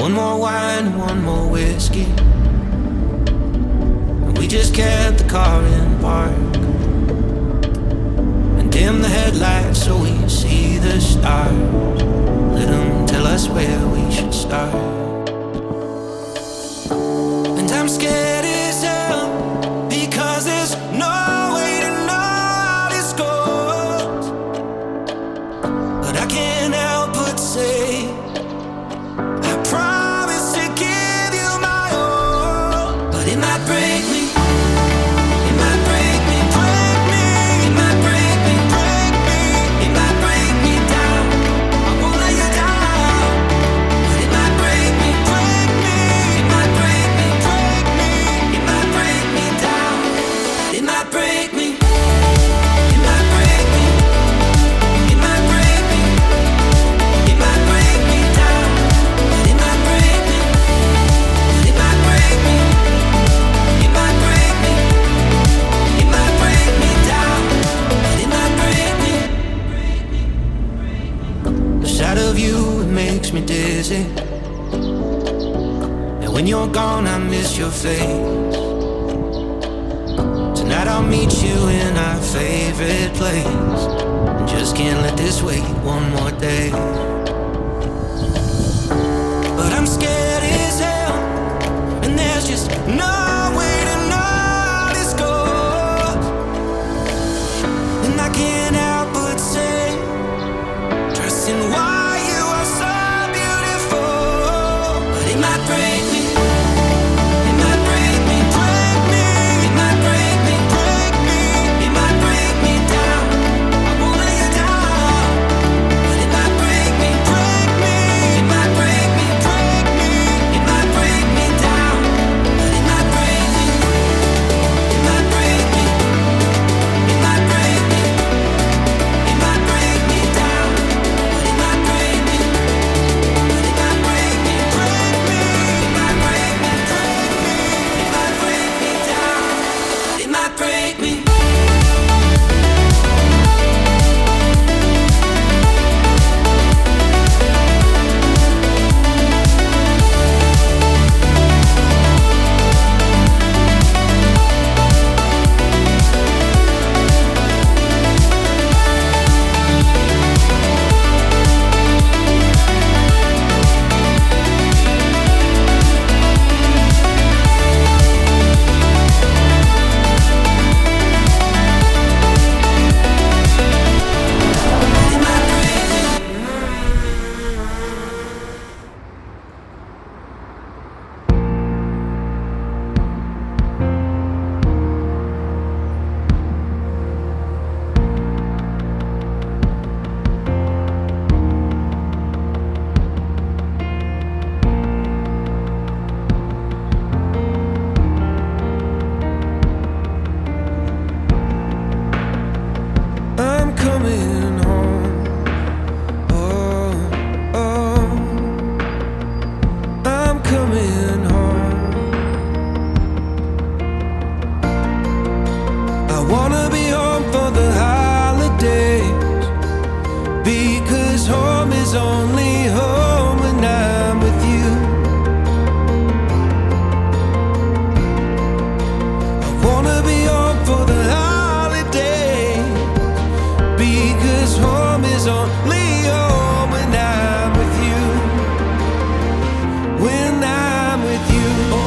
One more wine and one more whiskey, and we just kept the car in park and dim the headlights so we see the stars. Let them tell us where we should start. And I'm scared as hell because there's no way to know how this goes. But I can't help but say I promise to give you my all. But it might break me. It might break me, break me. It might break me, break me. It might break me down. I won't let you down. But it might break me, break me. It might break me, break me. It might break me down. It might break me. It might break me. It might break me. It might break me down. But it might break me. But it might break me. It might break me. It might break me down. But it might break me. The sight of you, it makes me dizzy. And when you're gone, I miss your face. Tonight I'll meet you in our favorite place. And just can't let this wait one more day. But I'm scared as hell, and there's just no way to know how this goes. And I can't help but say, trusting why you are so beautiful. But it might break me. It might break me, break me. It might break me, break me. It might break me down. I won't let you down. But it might break me, break me. It might break me, break me. It might break me down. But it might break me. It might break me. It might break me. It might break me down. But it might break me. But it might break me, break me. It might break me, break me. It might break me down. But it might break me. I'm coming home. Oh, oh. I'm coming home. I wanna be home for the holidays, because home is only home when I'm with you. I wanna be home for the holidays, because home is only home when I'm with you. When I'm with you. Oh,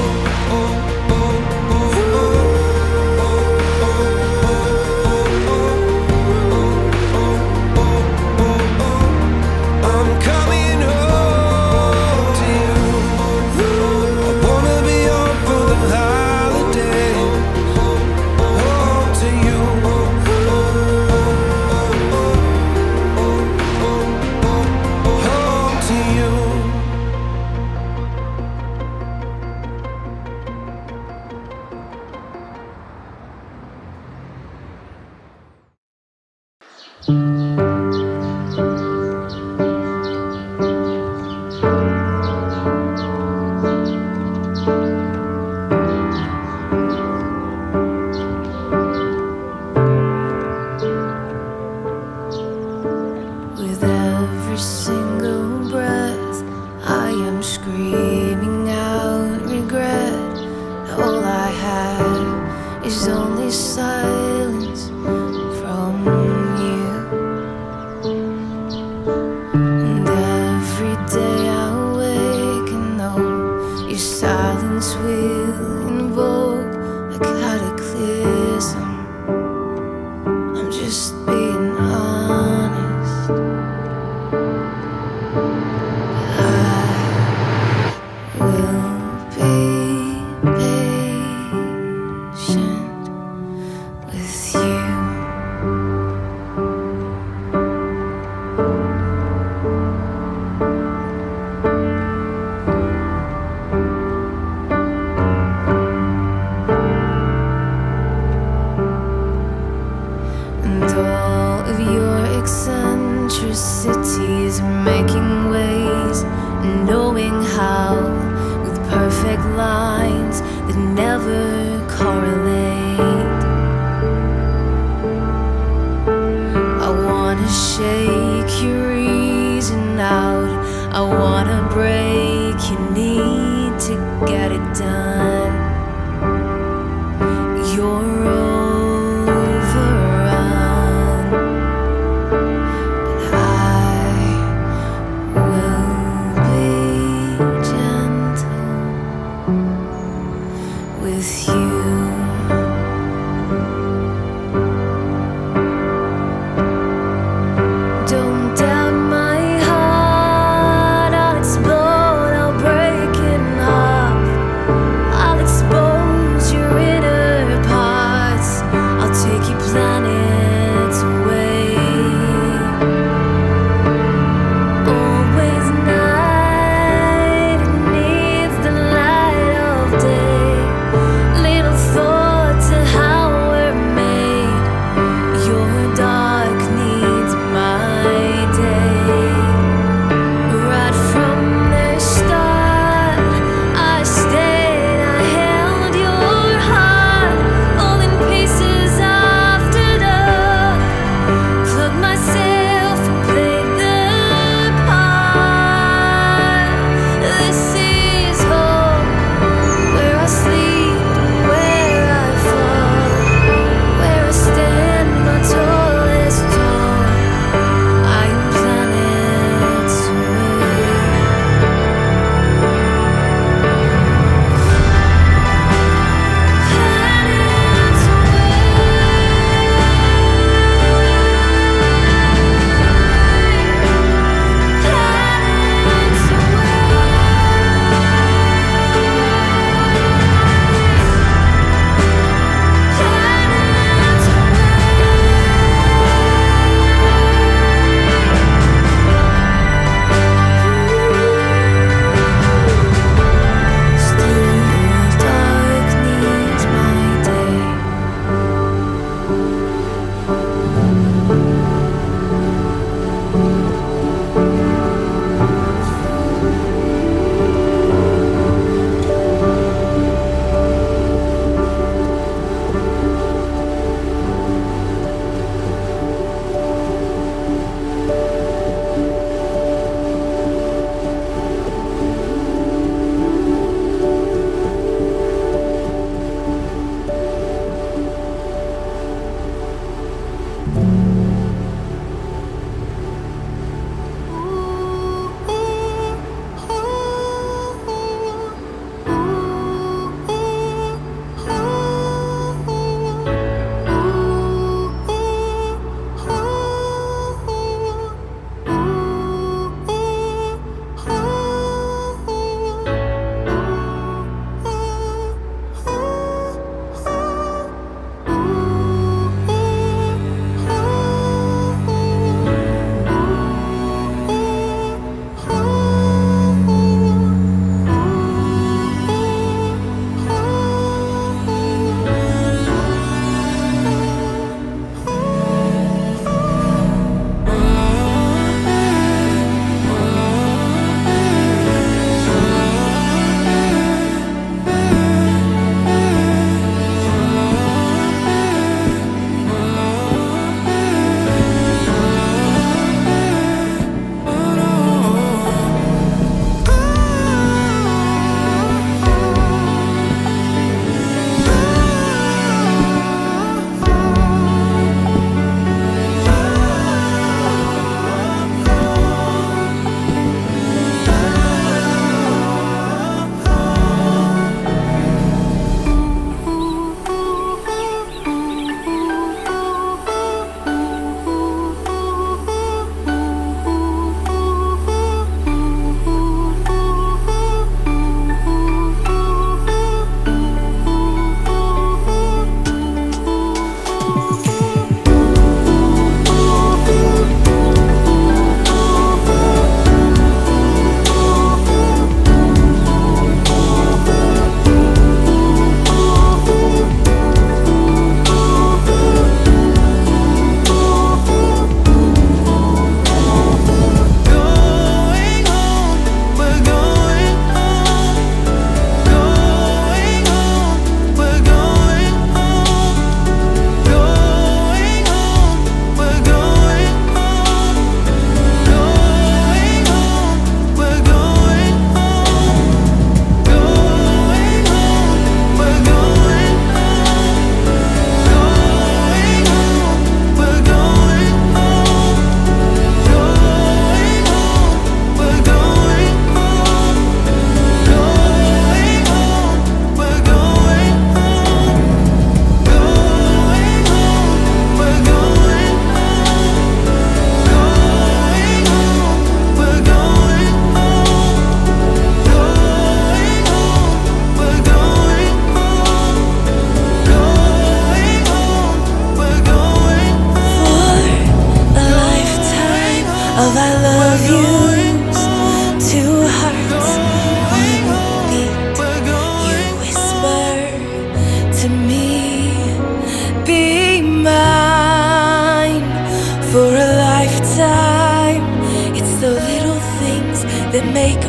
oh, oh, oh, oh. I'm coming home to you. I wanna be home for the holidays. Home to you. Home to you. With every single breath, I am screaming. There's only silence from you. And every day I wake and know your silence will invoke a cataclysm. I'm just being honest. I will be patient with you. And all of your eccentricities are making ways and knowing how, with perfect lines that never correlate. I wanna shake your reason out, I wanna break your need to get it done. You're overrun, but I will be gentle with you. Don't doubt my heart, I'll explode, I'll break it off. I'll expose your inner parts, I'll take your planets away. Always night, it needs the light of day. Little thoughts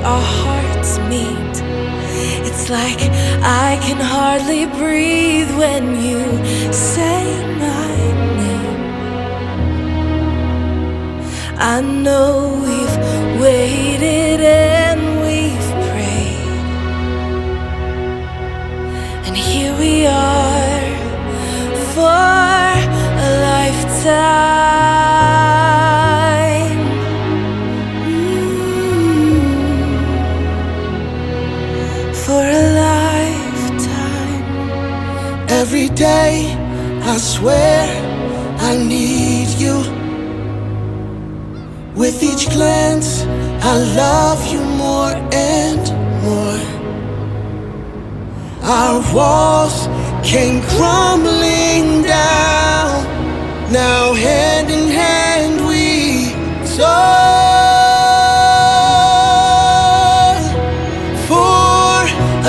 our hearts meet. It's like I can hardly breathe when you say my name. I know we've waited and we've prayed, and here we are for a lifetime. For a lifetime. Every day I swear I need you. With each glance I love you more and more. Our walls came crumbling down. Now hand in hand we soar. For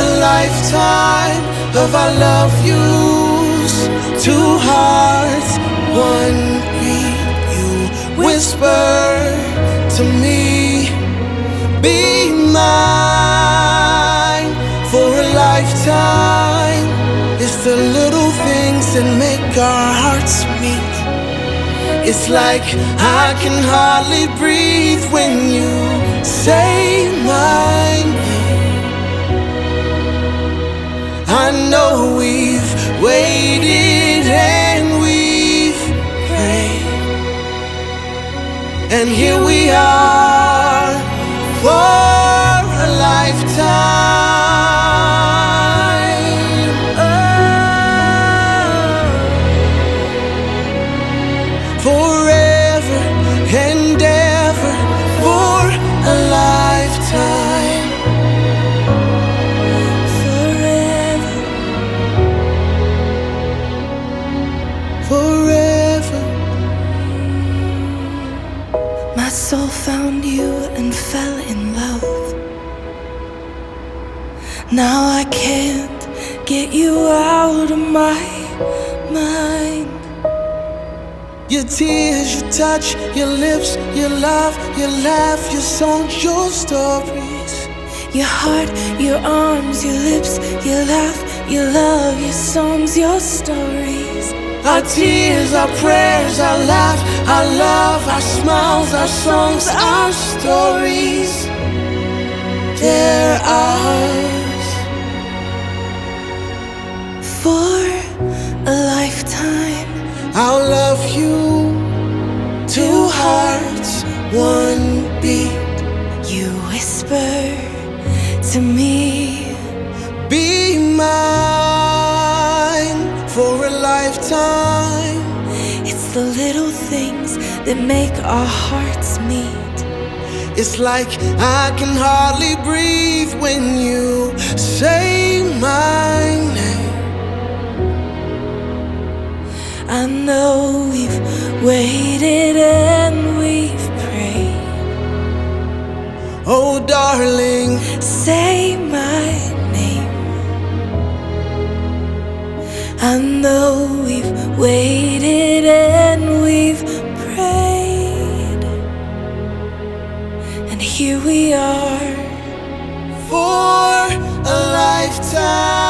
a lifetime of our love yous, two hearts, one beat. You whisper to me, be mine. For a lifetime, it's the little things that make our hearts meet. It's like I can hardly breathe when you say my name. I know we've waited and we've prayed, and here we are for a lifetime. Forever and ever for a lifetime. Forever. Forever. My soul found you and fell in love. Now I can't get you out of my mind. Your tears, your touch, your lips, your love, your laugh, your songs, your stories. Your heart, your arms, your lips, your laugh, your love, your songs, your stories. Our tears, our prayers, our laugh, our love, our smiles, our songs, our stories. They're ours. For a lifetime. I'll love you. Two hearts, one beat. You whisper to me, be mine for a lifetime. it's the little things that make our hearts meet. It's like I can hardly breathe when you say my name. I know we've waited and we've prayed. Oh darling, Say my name. I know we've waited and we've prayed, and here we are for a lifetime.